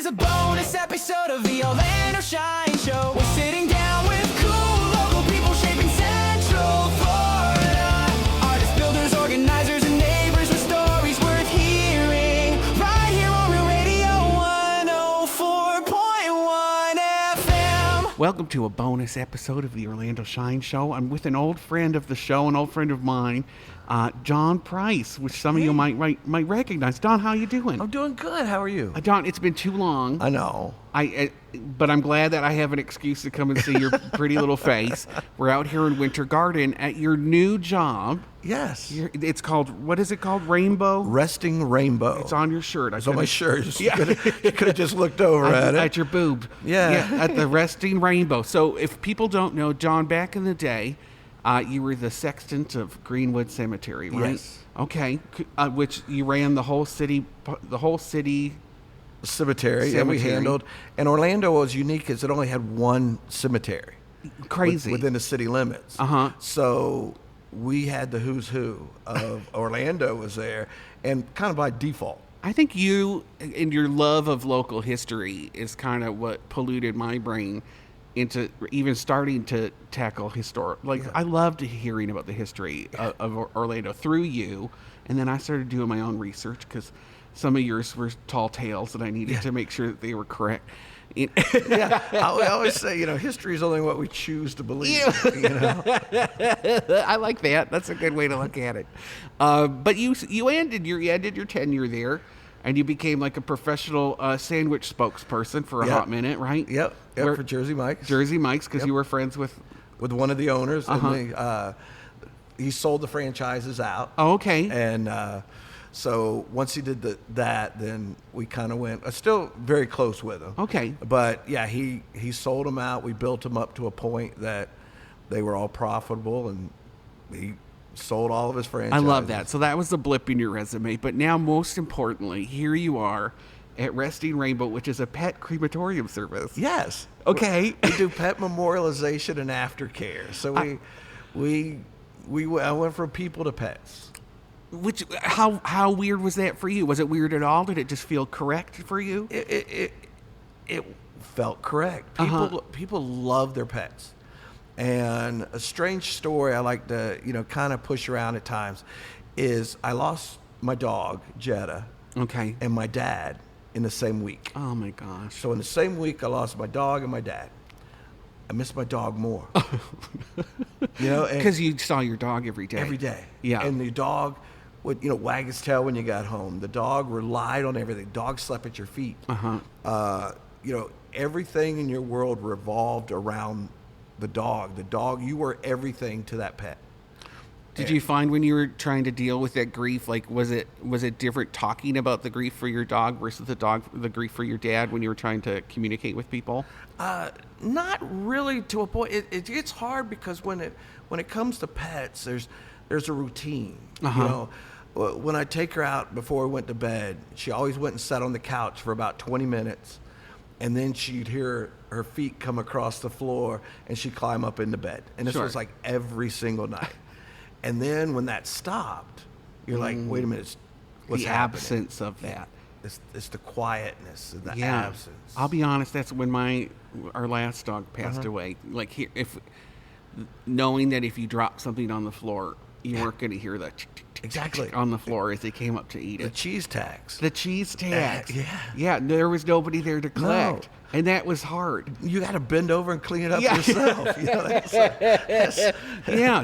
a bonus episode of the Orlando Shine Show. We're sitting down with cool local people shaping Central Florida. Artists, builders, organizers, and neighbors with stories worth hearing. Right here on Real Radio 104.1 FM. Welcome to a bonus episode of the Orlando Shine Show. I'm with an old friend of the show, an old friend of mine, Don Price, which some of you might recognize. Don, how you doing? I'm doing good. How are you? Don, it's been too long. I know. But I'm glad that I have an excuse to come and see your pretty little face. We're out here in Winter Garden at your new job. Yes. It's called, what is it called? Rainbow? Resting Rainbow. It's on your shirt. It's on my shirt. You could have just looked over at it. At your boob. Yeah. At the Resting Rainbow. So if people don't know, John, back in the day, you were the sexton of Greenwood Cemetery, right? Yes. Okay. Which you ran the whole city cemetery. Yeah, we handled. And Orlando was unique as it only had one cemetery. Crazy. Within the city limits. Uh-huh. So we had the who's who of Orlando was there, and kind of by default. I think you and your love of local history is kind of what polluted my brain into even starting to tackle historic. I loved hearing about the history of Orlando through you, and then I started doing my own research because some of yours were tall tales that I needed to make sure that they were correct. I always say, history is only what we choose to believe. I like that. That's a good way to look at it. But you ended your tenure there, and you became like a professional sandwich spokesperson for a hot minute, right? Yep. For Jersey Mike's. Jersey Mike's, because you were friends with one of the owners. And he sold the franchises out. Oh, okay. And so once he did that, then we kind of went. Still very close with him. Okay. But yeah, he sold them out. We built them up to a point that they were all profitable, and he sold all of his franchises. I love that. So that was the blip in your resume. But now, most importantly, here you are at Resting Rainbow, which is a pet crematorium service. Yes. Okay. We do pet memorialization and aftercare. So I went from people to pets. Which how weird was that for you? Was it weird at all? Did it just feel correct for you? It felt correct. People love their pets. And a strange story I like to kind of push around at times is I lost my dog Jetta. Okay. And my dad in the same week. Oh my gosh. So in the same week I lost my dog and my dad. I miss my dog more. Because you saw your dog every day. Every day. Yeah. And the dog would wag his tail when you got home. The dog relied on everything. Dog slept at your feet. Everything in your world revolved around the dog. The dog, you were everything to that pet. Did you find when you were trying to deal with that grief, was it different talking about the grief for your dog versus the grief for your dad when you were trying to communicate with people? Not really to a point. It gets hard because when it comes to pets, there's a routine. When I take her out before we went to bed, she always went and sat on the couch for about 20 minutes, and then she'd hear her feet come across the floor and she'd climb up into bed. And this was like every single night. And then when that stopped, you're like, wait a minute, what's the happening? Absence of that. It's the quietness and the absence. I'll be honest, that's when our last dog passed away. Knowing that if you dropped something on the floor, you weren't going to hear that exactly on the floor as they came up to eat it. The cheese tax. Yeah, there was nobody there to collect. No. And that was hard. You got to bend over and clean it up yourself.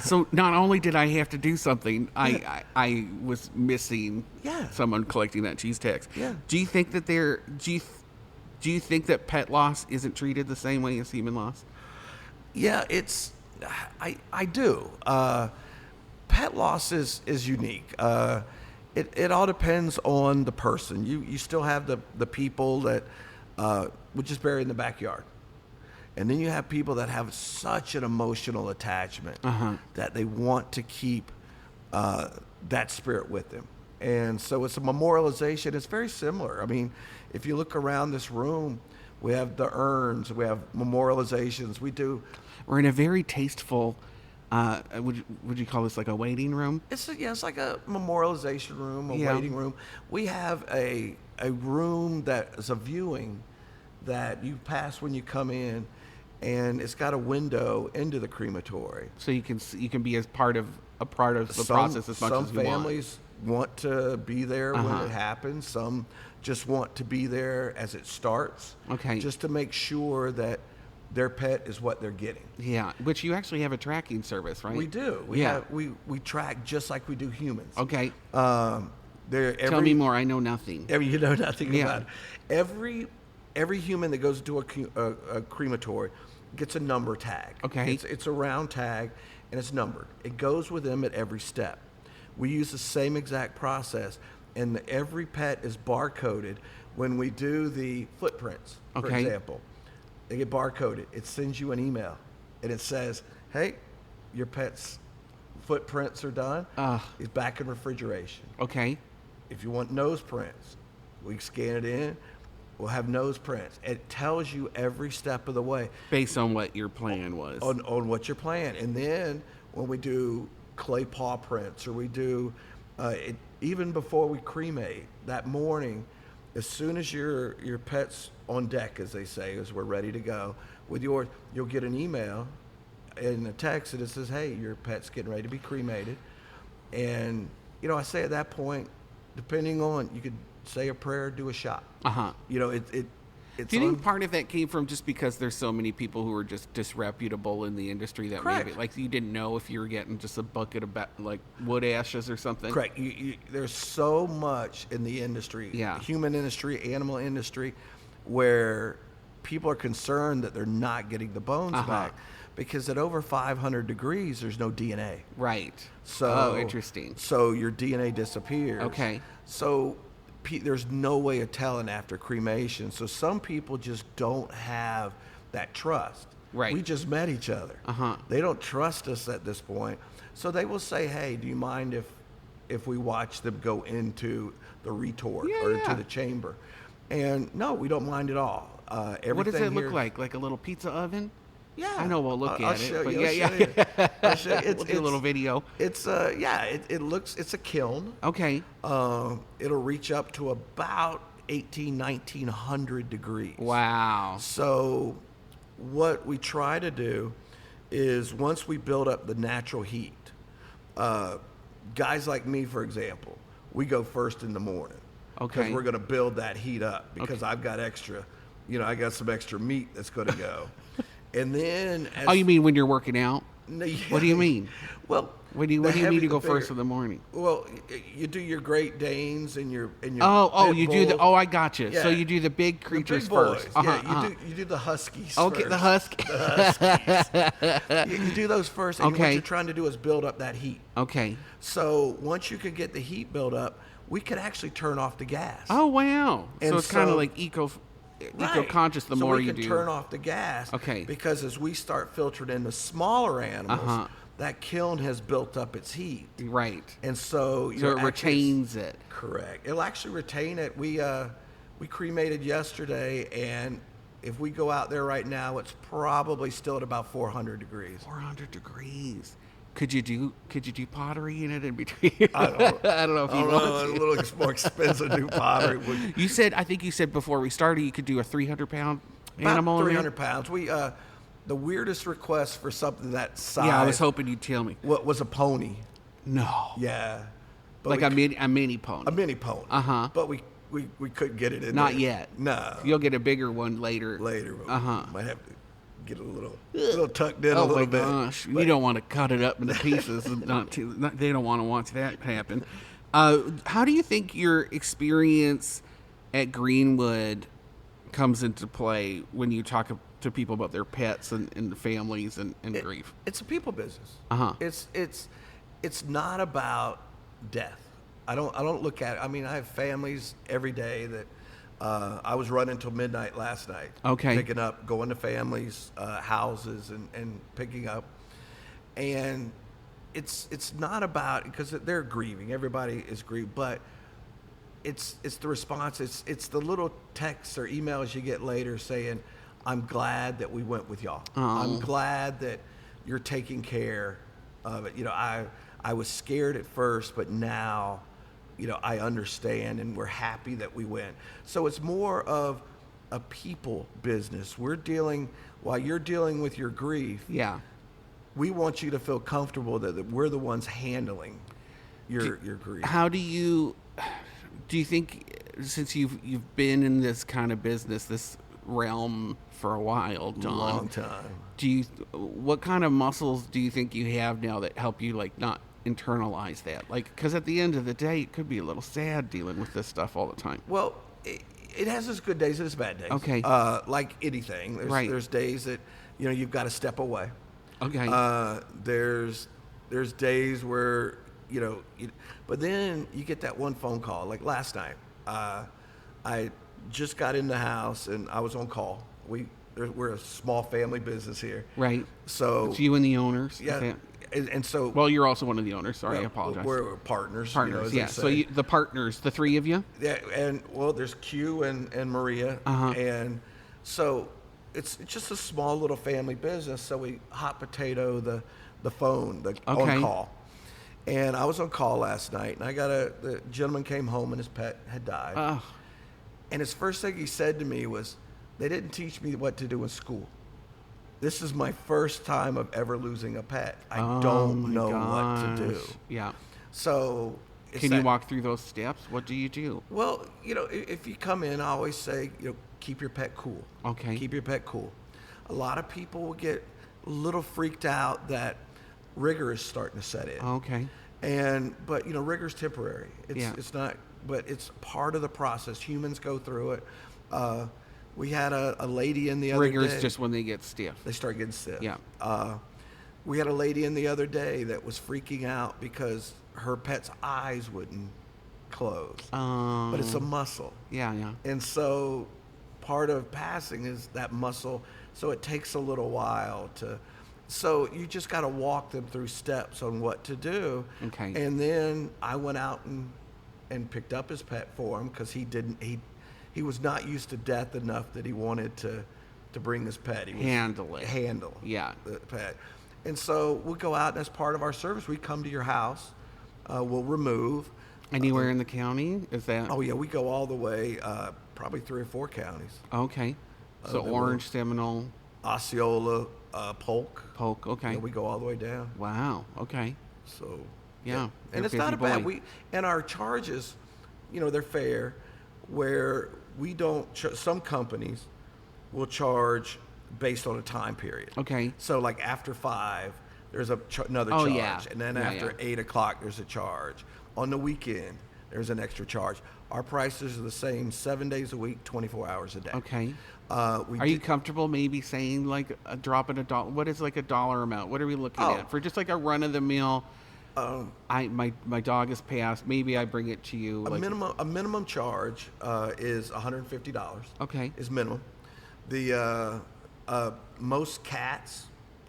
So not only did I have to do something, I was missing someone collecting that cheese tax. Yeah. Do you think that do you think that pet loss isn't treated the same way as human loss? Yeah, I do. Pet loss is unique. It all depends on the person. You still have the people that would just bury in the backyard. And then you have people that have such an emotional attachment that they want to keep that spirit with them. And so it's a memorialization. It's very similar. I mean, if you look around this room, we have the urns, we have memorializations. We're in a very tasteful, would you call this like a waiting room? It's like a memorialization room, waiting room. We have a room that is a viewing that you pass when you come in, and it's got a window into the crematory. So you can be as part of the process as much Some as you want. families want to be there when Uh-huh. it happens. Some just want to be there as it starts. Okay. Just to make sure that their pet is what they're getting. Yeah, which you actually have a tracking service, right? We do. We track just like we do humans. Okay. Tell me more. I know nothing. You know nothing Yeah. about it. Every human that goes to a crematory gets a number tag. Okay. It's a round tag, and it's numbered. It goes with them at every step. We use the same exact process, and every pet is barcoded. When we do the footprints, for Okay. example, they get barcoded. It sends you an email, and it says, "Hey, your pet's footprints are done. It's back in refrigeration. Okay. If you want nose prints, we scan it in. We'll have nose prints. It tells you every step of the way Based on what your plan was. on what you're planning. And then when we do clay paw prints, or we do even before we cremate that morning, as soon as your pet's on deck, as they say, as we're ready to go with yours, you'll get an email and a text that says, "Hey, your pet's getting ready to be cremated." And I say at that point, depending on, you could say a prayer, do a shot. Uh-huh. It's Do you think part of that came from just because there's so many people who are just disreputable in the industry that Correct. maybe, like, you didn't know if you were getting just a bucket of like wood ashes or something? correct. There's so much in the industry, Yeah. human industry, animal industry, where people are concerned that they're not getting the bones Uh-huh. back, because at over 500 degrees, there's no DNA. Right. So Interesting. So your DNA disappears. Okay. So there's no way of telling after cremation. So some people just don't have that trust. Right. We just met each other. Uh-huh. They don't trust us at this point. So they will say, "Hey, do you mind if we watch them go into the retort or Yeah. into the chamber?" And no, we don't mind at all. What does Everything it look here- like? Like a little pizza oven? Yeah, I know we'll look I'll at show it. But you, yeah, I'll yeah. show you. I'll show you. We'll do a little video. It's it looks, it's a kiln. Okay. It'll reach up to about 1900 degrees. Wow. So what we try to do is, once we build up the natural heat, guys like me, for example, we go first in the morning. Okay. Because we're going to build that heat up, because I've got extra, I got some extra meat that's going to go. And then Oh, you mean when you're working out? No, yeah. What do you mean? Well, What do you the mean heavy- to go the first bigger. in the morning? Well, you do your Great Danes and your Oh, pit you do the. bulls. Oh, I got you. So Yeah. you do the big The creatures big boys. first. Yeah, you do the huskies. Okay, first. the husky. You do those first, and Okay. what you're trying to do is build up that heat. Okay. So once you could get the heat built up, we could actually turn off the gas. Oh wow. So And it's kind of so- like Right. eco-conscious the so more we you can do. turn off the gas. Okay. Because as we start filtering in the smaller animals, Uh-huh. that kiln has built up its heat, Right. and so So you're it retains it. Correct. It'll actually retain it. We cremated yesterday, and if we go out there right now, it's probably still at about 400 degrees. 400 degrees. Could you do pottery in it in between? I don't know. I don't know if I you don't want know, to. a little more expensive to do pottery. I think you said before we started you could do a 300-pound About animal. in there? 300 pounds. We the weirdest request for something that size. Yeah, I was hoping you'd tell me. What was a pony? No. Yeah, but Like we a mini pony. a mini pony. Uh-huh. But we couldn't get it in. Not there. yet. No. You'll get a bigger one later. Later. Uh-huh. Might have to get a little tucked in a Oh little my bit. gosh! You But- don't want to cut it up into pieces. And they don't want to watch that happen. How do you think your experience at Greenwood comes into play when you talk to people about their pets and families and grief? It's a people business. Uh-huh. It's not about death. I don't look at it. I mean, I have families every day that I was running till midnight last night. Okay. Picking up, going to families' houses and picking up. And it's not about, because they're grieving. Everybody is grieved, but it's the response. It's the little texts or emails you get later saying, "I'm glad that we went with y'all. I'm glad that you're taking care of it. I was scared at first, but now, I understand, and we're happy that we went." So it's more of a people business. While you're dealing with your grief, Yeah. we want you to feel comfortable that we're the ones handling your grief. How do you think, since you've been in this kind of business, this realm for a while, Don? Long time. What kind of muscles do you think you have now that help you like not internalize that? Like, because at the end of the day, it could be a little sad dealing with this stuff all the time. Well, it has its good days and its bad days. Okay. Like anything, Right. there's days that you've got to step away. Okay. There's days where but then you get that one phone call. Like last night, I just got in the house and I was on call. We're a small family business here. Right. So It's you and the owners. is yeah, that- and so Well, you're also one of the owners. Sorry, I yeah, apologize. We're partners. Partners, as they yeah. So say. the partners, the three of you. Yeah, and well, there's Q and Maria, and so it's just a small little family business. So we hot potato the phone, Okay. on call. And I was on call last night, and the gentleman came home and his pet had died. Oh, And his first thing he said to me was, "They didn't teach me what to do in school. This is my first time of ever losing a pet. I don't my know what to do." gosh. Yeah. So it's Can you that- walk through those steps? What do you do? Well, if you come in, I always say, keep your pet cool. Okay. Keep your pet cool. A lot of people will get a little freaked out that rigor is starting to set in. Okay. But rigor's temporary. It's not, but it's part of the process. Humans go through it. We had a lady in the other day. Rigor's just when they get stiff. They start getting stiff. Yeah. We had a lady in the other day that was freaking out because her pet's eyes wouldn't close. But it's a muscle. Yeah, yeah. And so part of passing is that muscle. So it takes a little while so you just got to walk them through steps on what to do. Okay. And then I went out and picked up his pet for him because he was not used to death enough that he wanted to bring his pet. He was handle Yeah. the pet. And so we'll go out, and as part of our service, we come to your house. We'll remove. Anywhere in the county? Is that? Oh, yeah, we go all the way, probably 3 or 4 counties. Okay. So then Orange, Seminole, Osceola, Polk. Polk. Okay. Yeah, we go all the way down. Wow. Okay. So, Yeah. And you're it's a not a busy bad, boy. and our charges, they're fair, where we don't, some companies will charge based on a time period. Okay. So like after 5, there's another Oh, charge. yeah. And then Yeah, after yeah. 8 o'clock, there's a charge. On the weekend, there's an extra charge. Our prices are the same 7 days a week, 24 hours a day. Okay. Are Are you comfortable maybe saying like a drop in a dollar? What is like a dollar amount? What are we looking Oh. at for just like a run of the mill? My dog has passed. Maybe I bring it to you. A minimum charge is $150. Okay. Is minimum. The most cats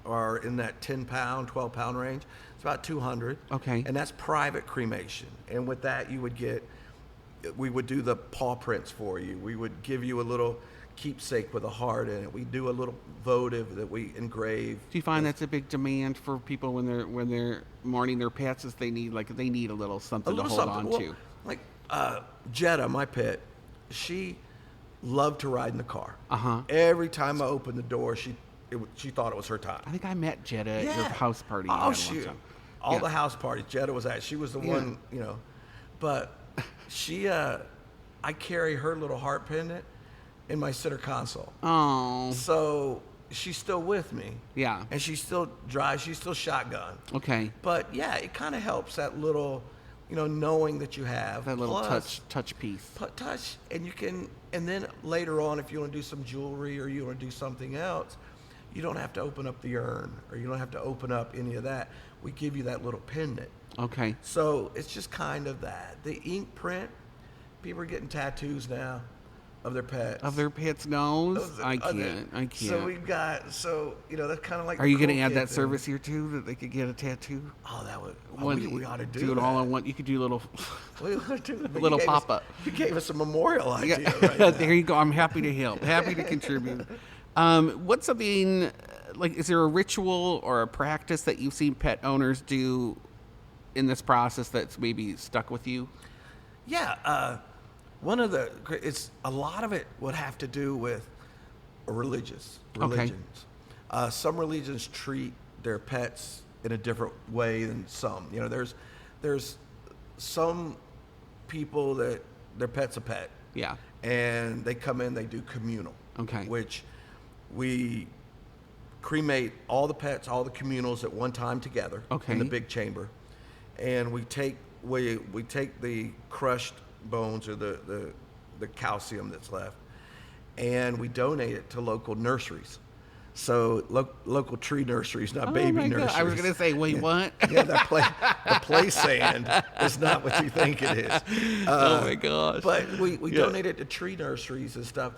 are in that 10-pound, 12-pound range. It's about 200. Okay. And that's private cremation. And with that, we would do the paw prints for you. We would give you a little keepsake with a heart in it. We do a little votive that we engrave. Do you find that's a big demand for people when they're mourning their pets? Is they need a little something to hold on Well, to? like Jetta, my pet, she loved to ride in the car. Every time I opened the door, she thought it was her time. I think I met Jetta at your house party. Oh, you had one shoot. time. All Yeah. the house parties Jetta was at. She was the one, But she, I carry her little heart pendant in my center console. Oh. So she's still with me. Yeah. And she still drives. She's still shotgun. Okay. But yeah, it kind of helps that little, knowing that you have That little Plus, touch piece. touch, and you can, and then later on, if you want to do some jewelry or you want to do something else, you don't have to open up the urn or you don't have to open up any of that. We give you that little pendant. Okay. So it's just kind of that. The ink print, people are getting tattoos now of their pets. Of their pet's nose? I Of their- can't. I can't. So we've got, that's kind of like. Are you going going to to add that service here too, that they could get a tattoo? Oh, that would. We ought to do it that. all in one. You could do little, We ought to do that. But little you gave us- pop-up. You gave us a memorial idea Yeah. right now. There you go. I'm happy to help. Happy to contribute. What's something like? Is there a ritual or a practice that you've seen pet owners do in this process that's maybe stuck with you? Yeah, it's a lot of it would have to do with religions. Some religions treat their pets in a different way than some. You know, there's some people that their pet's a pet. Yeah. And they come in, they do communal. Okay. Which we cremate all the pets, all the communals at one time together in the big chamber. And we take the crushed bones or the calcium that's left, and we donate it to local nurseries. So local tree nurseries, not baby nurseries. God. I was gonna say, wait, what? Yeah, the play sand is not what you think it is. Oh my gosh! But we donate it to tree nurseries and stuff,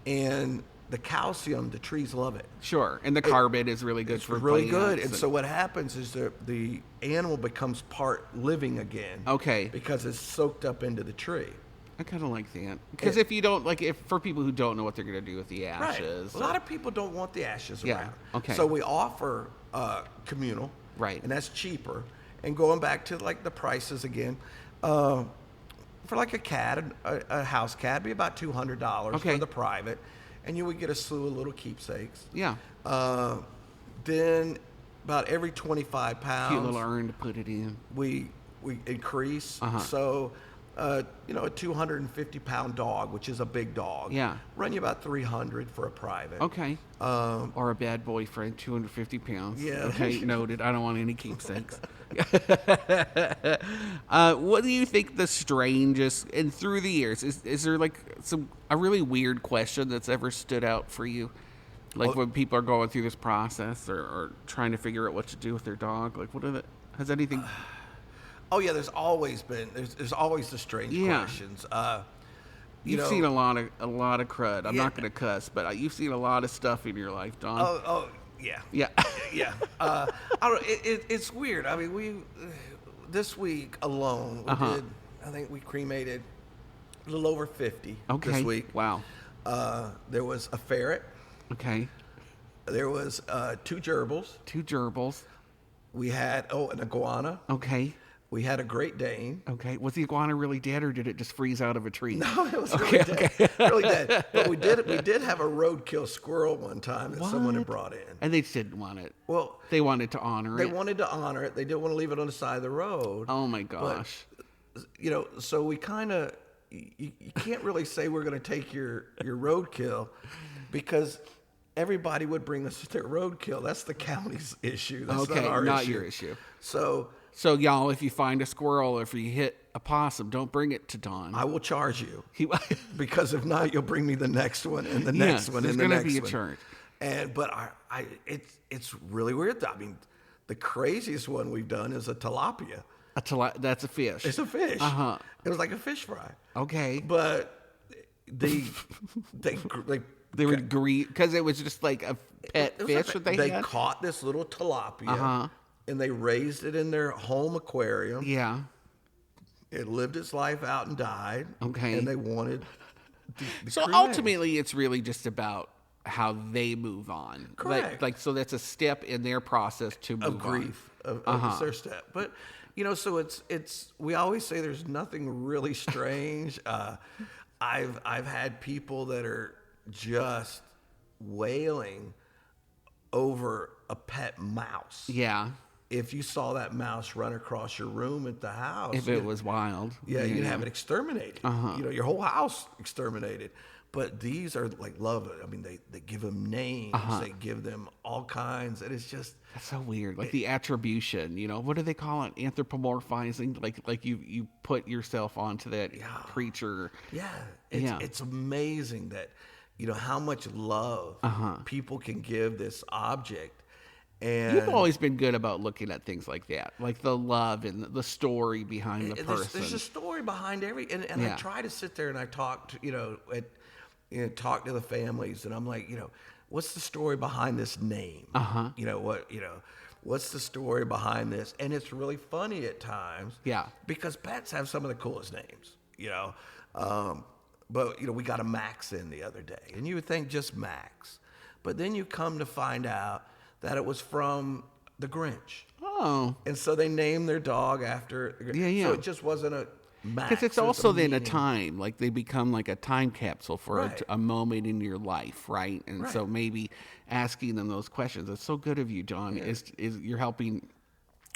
and the calcium, the trees love it. Sure, and the carbon is really good for really good. plants. And so what happens is the animal becomes part living again. Okay. Because it's soaked up into the tree. I kind of like that, because if you don't if for people who don't know what they're going to do with the ashes, right. A lot of people don't want the ashes Yeah. around. Okay. So we offer communal, Right. and that's cheaper. And going back to like the prices again, for like a cat, a house cat, it'd be about $200 Okay. for the private, and you would get a slew of little keepsakes. Yeah. Then about every 25 pounds, Cute little urn to put it in. we increase. Uh-huh. So, a 250-pound dog, which is a big dog, Yeah. run you about $300 for a private. Okay. Or a bad boyfriend, 250 pounds. Yeah. Okay, noted. I don't want any keepsakes. What do you think the strangest, and through the years, is there like a really weird question that's ever stood out for you? Like when people are going through this process or trying to figure out what to do with their dog? Like has anything... Oh yeah, there's always the strange questions. You've seen a lot of crud. I'm not going to cuss, but you've seen a lot of stuff in your life, Don. Oh yeah. Yeah. Yeah. I don't. It's weird. I mean, this week alone we did. I think we cremated a little over 50 this week. Wow. There was a ferret. Okay. There was 2 gerbils. 2 gerbils. We had an iguana. Okay. We had a Great Dane. Okay. Was the iguana really dead, or did it just freeze out of a tree? No, it was really dead. Really dead. But we did have a roadkill squirrel one time that someone had brought in. And they just didn't want it. Well, they wanted to honor it. They wanted to honor it. They didn't want to leave it on the side of the road. Oh my gosh. But, so we kind of, you can't really say we're going to take your roadkill, because everybody would bring us their roadkill. That's the county's issue. That's not our issue. Not your issue. So y'all, if you find a squirrel or if you hit a possum, don't bring it to Don. I will charge you. Because if not, you'll bring me the next one and the next one and the next one. There's going to be a charge. It's really weird. I mean, the craziest one we've done is a tilapia. That's a fish. It's a fish. Uh-huh. It was like a fish fry. Okay. But they would grieve because it was just like a pet fish that they had? They caught this little tilapia and they raised it in their home aquarium. Yeah. It lived its life out and died. Okay. And they wanted So ultimately, it's really just about how they move on. Correct. So that's a step in their process to move of grief, on. Of their step. But, so it's we always say there's nothing really strange. I've had people that are just wailing over a pet mouse. Yeah. If you saw that mouse run across your room at the house, if it was wild, you'd have it exterminated. Your whole house exterminated. But these are like love. I mean, they give them names. They give them all kinds, and it's just that's so weird. Like the attribution. What do they call it? Anthropomorphizing. Like you put yourself onto that creature. Yeah. It's amazing that how much love people can give this object. And you've always been good about looking at things like that, like the love and the story behind the person. There's a story behind and I try to sit there and I talk to, talk to the families, and I'm like, what's the story behind this name? What's the story behind this? And it's really funny at times. Yeah. Because pets have some of the coolest names, But, we got a Max in the other day, and you would think just Max. But then you come to find out that it was from the Grinch. Oh. And so they named their dog after the Grinch. Yeah. So it just wasn't Because it's also then a time, like they become like a time capsule for Right. a moment in your life, right? And Right. so maybe asking them those questions. It's so good of you, John. Is you're helping.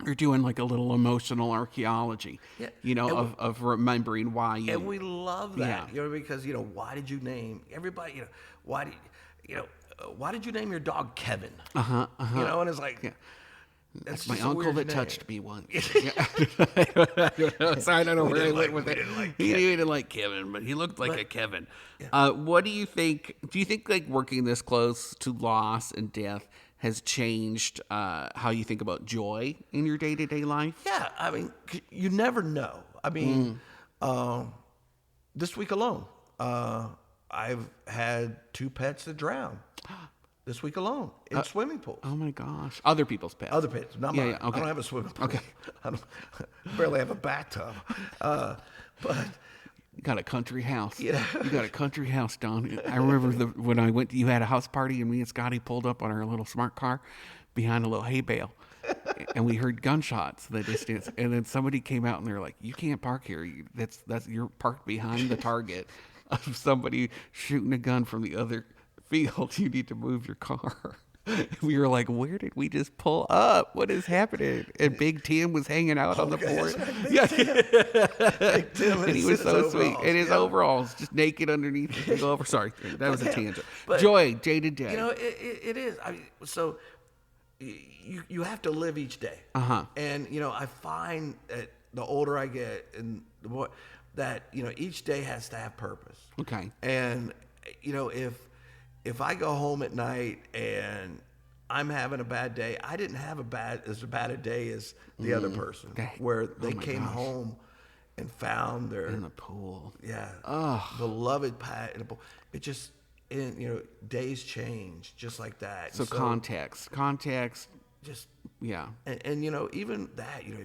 You're doing like a little emotional archaeology, Yeah. you know, And of remembering why you. And we love that, Yeah. you know, because, you know, why did you name everybody, you know, why did you name your dog Kevin? You know, and it's like, Yeah. that's That's my just a uncle weird that name. touched me once. So I don't know where I didn't went like- with we it. didn't like He Kevin. didn't like Kevin, but he looked like But- a Kevin. What do you think? Do you think like working this close to loss and death has changed how you think about joy in your day to day life? Yeah, I mean, you never know. I mean, this week alone, I've had 2 pets that drown. This week alone in swimming pools. Oh my gosh! Other people's pets. Other pets, not Yeah, mine. yeah, okay. I don't have a swimming pool. Okay. I barely have a bathtub. But You got a country house. Yeah. You got a country house, Don. I remember when I went. You had a house party, and me and Scotty pulled up on our little smart car behind a little hay bale, and we heard gunshots in the distance. And then somebody came out, and they're like, "You can't park here. That's you're parked behind the target of somebody shooting a gun from the other field. You need to move your car." We were like, "Where did we just pull up? What is happening?" And Big Tim was hanging out on the Okay, porch. that's right, Big Yeah. Big Tim And he in was his so sweet. overalls, And his yeah. overalls, just naked underneath his over. Sorry, that was a Yeah, tangent. but- Joy, day to day. You know, it is. I mean, so you have to live each day. Uh-huh. And you know, I find that the older I get, and the more that you know, each day has to have purpose. Okay. And you know, if I go home at night and I'm having a bad day, I didn't have as bad a day as the other person, where they my came gosh. home and found their in the pool. beloved pet in a pool. It just, and you know, days change just like that. So And context. just Yeah. and you know, even that, you know,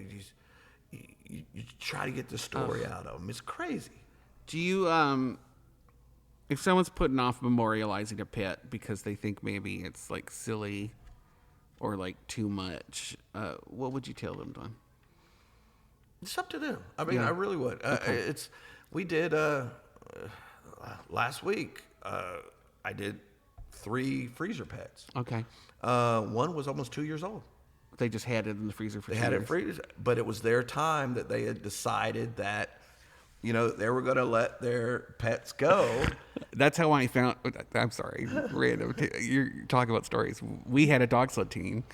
you try to get the story out of them. It's crazy. Do you if someone's putting off memorializing a pet because they think maybe it's like silly or like too much, what would you tell them, Don? It's up to them. I mean, Yeah. I really would. We did last week. I did 3 freezer pets. Okay. One was almost 2 years old. They just had it in the freezer for They 2 had years. it freeze, but it was their time that they had decided that, you know, they were going to let their pets go. That's how I found. I'm sorry, random. You're talking about stories. We had a dog sled team,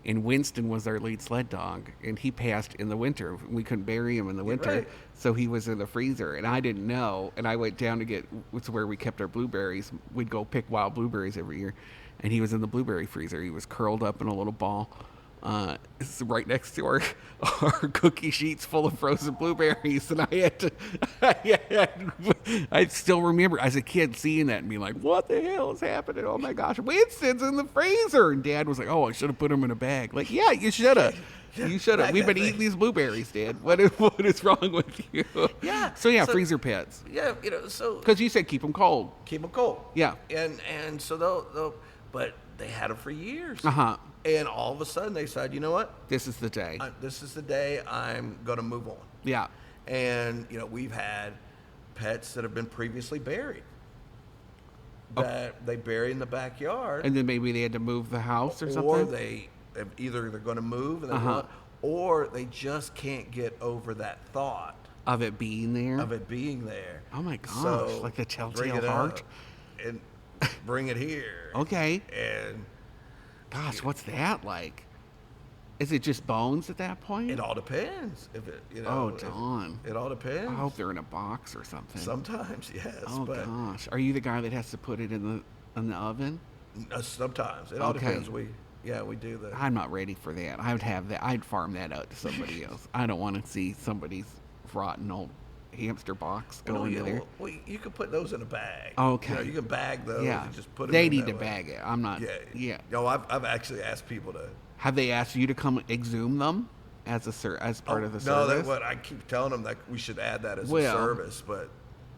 and Winston was our lead sled dog, and he passed in the winter. We couldn't bury him in the winter, Right. so he was in the freezer, and I didn't know. And I went down to get, it's where we kept our blueberries. We'd go pick wild blueberries every year, and he was in the blueberry freezer. He was curled up in a little ball. It's right next to our cookie sheets full of frozen blueberries, and I still remember as a kid seeing that and being like, "What the hell is happening? Oh my gosh, Winston's in the freezer!" And Dad was like, "Oh, I should have put him in a bag." Like, yeah, you should have. You should have. bag We've that been thing. eating these blueberries, Dad. What is wrong with you? Yeah, So yeah, so- freezer pets. Yeah, you know, so Because you said keep them cold. keep them cold. Yeah. And so they'll but they had them for years. Uh-huh. And all of a sudden they said, you know what? This is the day. This is the day I'm going to move on. Yeah. And, you know, we've had pets that have been previously buried. That they bury in the backyard. And then maybe they had to move the house or something. Or they're going to move and they want, or they just can't get over that thought of it being there. of it being there. Oh my gosh, So like the bring telltale it heart? up and bring it here. Okay. And Gosh, what's that like? Is it just bones at that point? it all depends. If it, you know, Oh, if- Dawn. it all depends. I hope they're in a box or something. Sometimes, yes. Oh but gosh, are you the guy that has to put it in the oven? Sometimes it all Okay. depends. We do the. I'm not ready for that. I would have that. I'd farm that out to somebody else. I don't want to see somebody's rotten old hamster box go No, into yeah, there. well, you can put those in a bag. Okay. You know, you can bag those Yeah, and just put them they in need that to way. bag it. I'm not. Yeah. Yeah. No, I've actually asked people to. Have they asked you to come exhume them as as part of the No, service? what I keep telling them that we should add that as Well, a service, but.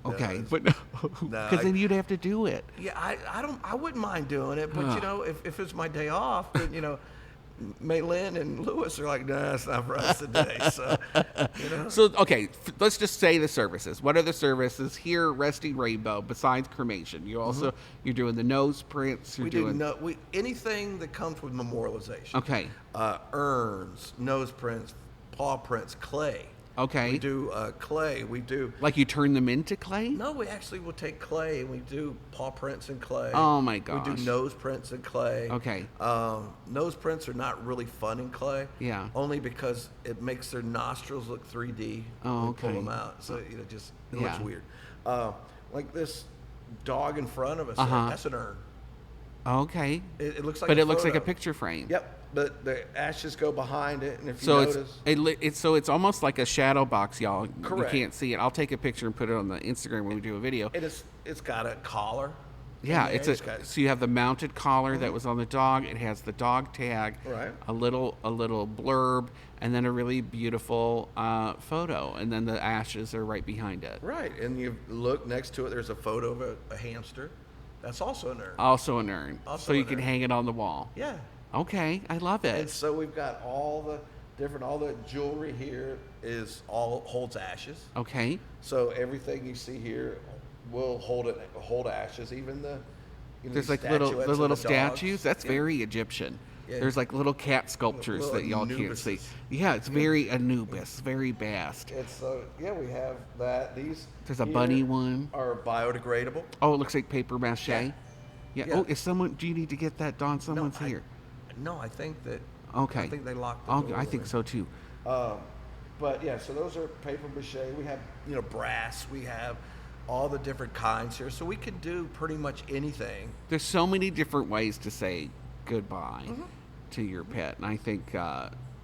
no, Okay, it's- but no, No, because I- then you'd have to do it. Yeah, I wouldn't mind doing it, but you know, if it's my day off, then you know, Maylin and Lewis are like, nah, it's not for us today. So, So, okay, let's just say the services. What are the services here at Resting Rainbow besides cremation? You also, you're doing the nose prints. You're we doing, do anything that comes with memorialization. Okay. Urns, nose prints, paw prints, clay. Okay. We do clay. We do. Like you turn them into clay? No, we actually will take clay and we do paw prints in clay. Oh, my gosh. We do nose prints in clay. Okay. Nose prints are not really fun in clay. Yeah. Only because it makes their nostrils look 3D. Oh, when we pull okay. them out, so it looks Yeah. weird. Like this dog in front of us. That's an urn. Okay. It looks like. But a it looks like a photo. picture frame. Yep. But the ashes go behind it, and if you So notice, it's almost like a shadow box, y'all. Correct. You can't see it. I'll take a picture and put it on the Instagram when we do a video. it's got a collar. Yeah, in it's there. a so you have the mounted collar that was on the dog. It has the dog tag, Right. a little blurb, and then a really beautiful photo, and then the ashes are right behind it. Right, and you look next to it. There's a photo of a hamster. That's also an urn. Also an urn, Also so you an can urn. hang it on the wall. Yeah. Okay, I love it. And so we've got all the jewelry here holds ashes. Okay, So everything you see here will hold ashes. Even there's like statuettes the of little dogs. statues. That's Yeah. very Egyptian. Yeah. There's like little cat sculptures Little that y'all can't see. Anubises. Yeah, it's very Anubis, very vast. It's we have that. These There's a here bunny one. are biodegradable. Oh, it looks like paper mache. Yeah. Yeah. Yeah. Oh, do you need to get that, Dawn? Someone's I- here. No, I think that. Okay. I think they locked the Oh, door. I think so too. But yeah, so those are paper mache. We have brass. We have all the different kinds here, so we can do pretty much anything. There's so many different ways to say goodbye Mm-hmm. to your pet, and I think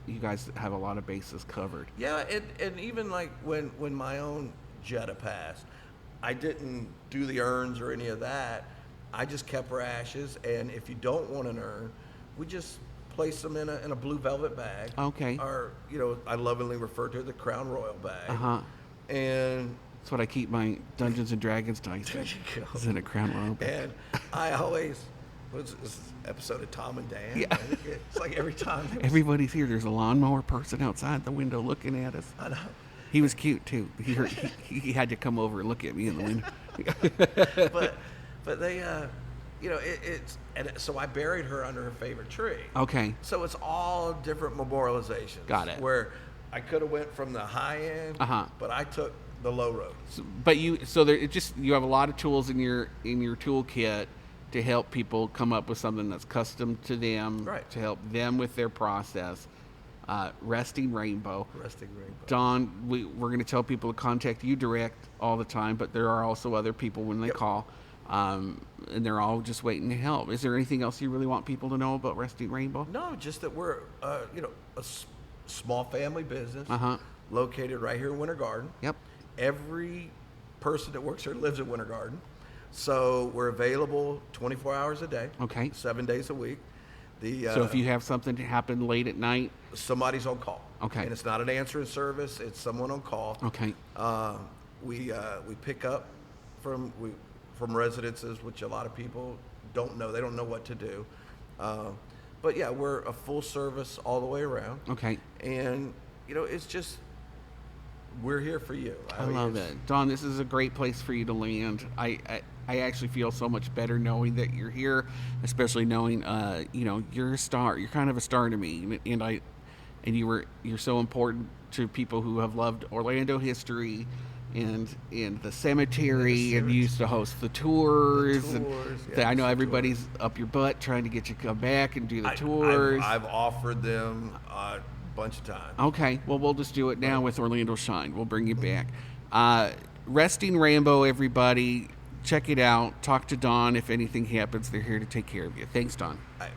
you guys have a lot of bases covered. Yeah, and even like when my own Jetta passed, I didn't do the urns or any of that. I just kept her ashes, and if you don't want an urn, we just place them in a blue velvet bag. Okay. Or I lovingly refer to the Crown Royal bag. Uh-huh. And That's what I keep my Dungeons and Dragons dice in. there you go. It's in a Crown Royal bag. And I always, what's this episode of Tom and Dan? Yeah. It's like every time. Everybody's here. There's a lawnmower person outside the window looking at us. I know. He was cute too. He had to come over and look at me in the window. But they, so I buried her under her favorite tree. Okay. So it's all different memorializations. Got it. Where I could have went from the high end, Uh-huh. but I took the low road. But you have a lot of tools in your toolkit to help people come up with something that's custom to them, Right. to help them with their process. Resting Rainbow. Resting Rainbow. Don, we're going to tell people to contact you direct all the time, but there are also other people when they Yep. call, and they're all just waiting to help. Is there anything else you really want people to know about Resting Rainbow? No, just that we're, a small family business Uh-huh. located right here in Winter Garden. Yep. Every person that works here lives in Winter Garden. So we're available 24 hours a day. Okay. 7 days a week. So if you have something to happen late at night, somebody's on call. Okay. And it's not an answering service, it's someone on call. okay. We pick up from residences, which a lot of people don't know. They don't know what to do. But yeah, we're a full service all the way around. Okay. And it's just we're here for you. I mean, love it's- it. Don, this is a great place for you to land. I actually feel so much better knowing that you're here, especially knowing, you're a star. You're kind of a star to me. And you're so important to people who have loved Orlando history and the cemetery and used to host the tours. The and tours, I know the everybody's up your butt trying to get you to come back and do the I- tours. I've offered them a bunch of times. Okay, well, we'll just do it now with Orlando Shine. We'll bring you back. Resting Rainbow, everybody. Check it out. Talk to Don if anything happens. They're here to take care of you. Thanks, Don. I